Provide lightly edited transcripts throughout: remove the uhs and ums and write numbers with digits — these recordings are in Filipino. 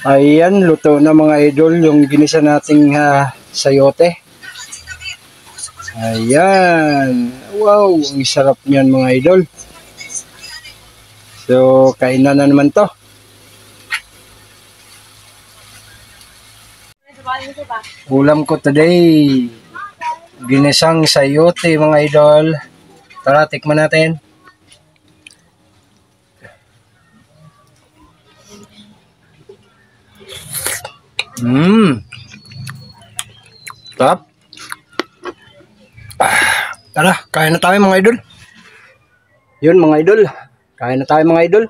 Ayan, luto na mga idol yung ginisa nating sayote. Ayan. Wow, ang sarap niyan mga idol. So, kainan na naman to. Ulam ko today, ginisang sayote mga idol. Tara, tikman natin. Sarap. Tara, kain na tayo mga idol. Yun mga idol, kain na tayo mga idol.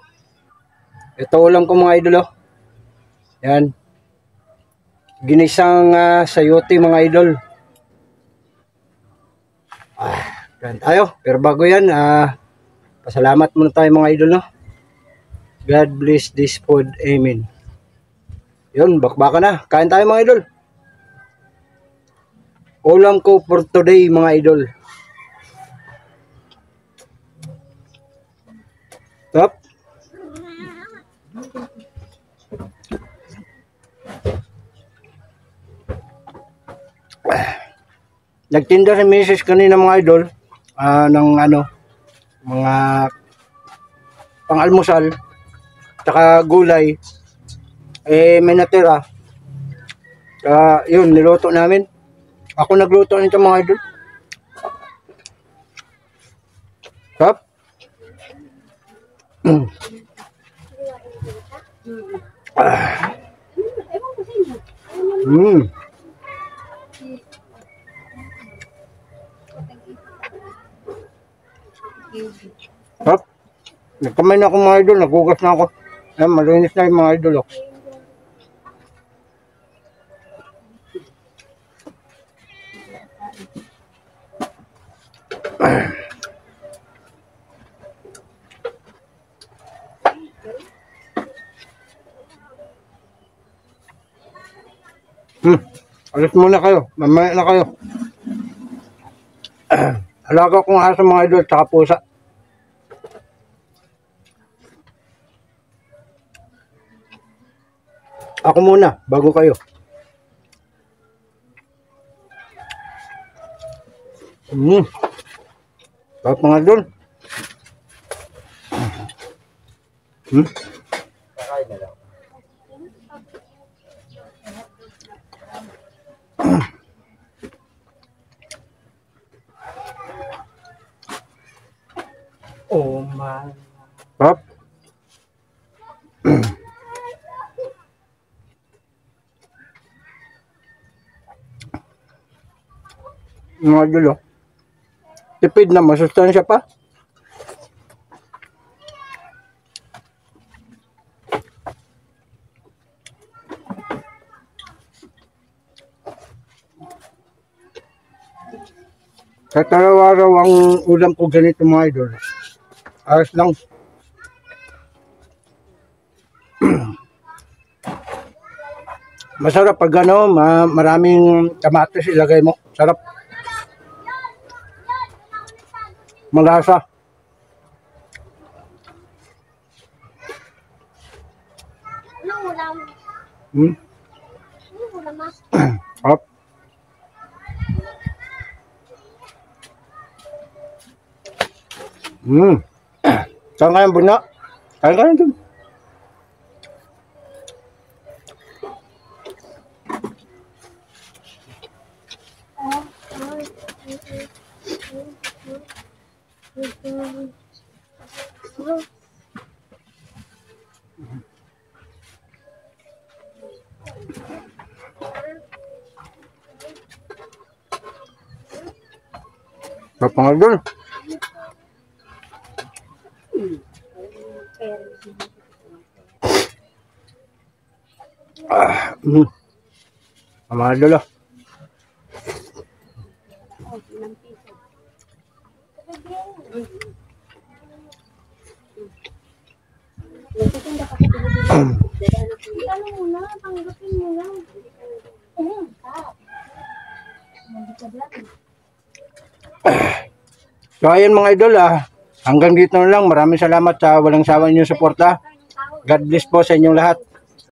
Ito ulam ko mga idol, oh. Yan. Ginisang sayote mga idol. Kain tayo. Pero bago yan, pasalamat muna tayo mga idol, no? God bless this food. Amen. Yun, bakbaka na. Kain tayo mga idol. Ulam ko for today mga idol. Top. Nagtinda si Mrs. kanina mga idol ng mga pang-almusal tsaka gulay, may natira, yun niluto namin. Ako nagluto nito mga idol. Top. Top. Nagkamay na ako mga idol, nagugas na ako. Ayan, malinis na yung mga idol, oh. Alis muna kayo, mamaya na kayo. Alaga kong aso mga idol, tsaka pusa. Ako muna, bago kayo. Sarap mga idol. Kakain na lang. Oh my. Sarap. Mga idol, oh. Tipid na, masustansya pa. Sa araw-araw ang ulam ko ganito mga idol. Ayos lang. Masarap pag maraming kamatis ilagay mo. Sarap. Malasa. Sarap. Saan kayang buna? Kain ka na dun. Kapang dun. Mga idol, oh. So ayan mga idol, hanggang dito na lang. Maraming salamat sa walang sawa ninyong suporta. God bless po sa inyong lahat.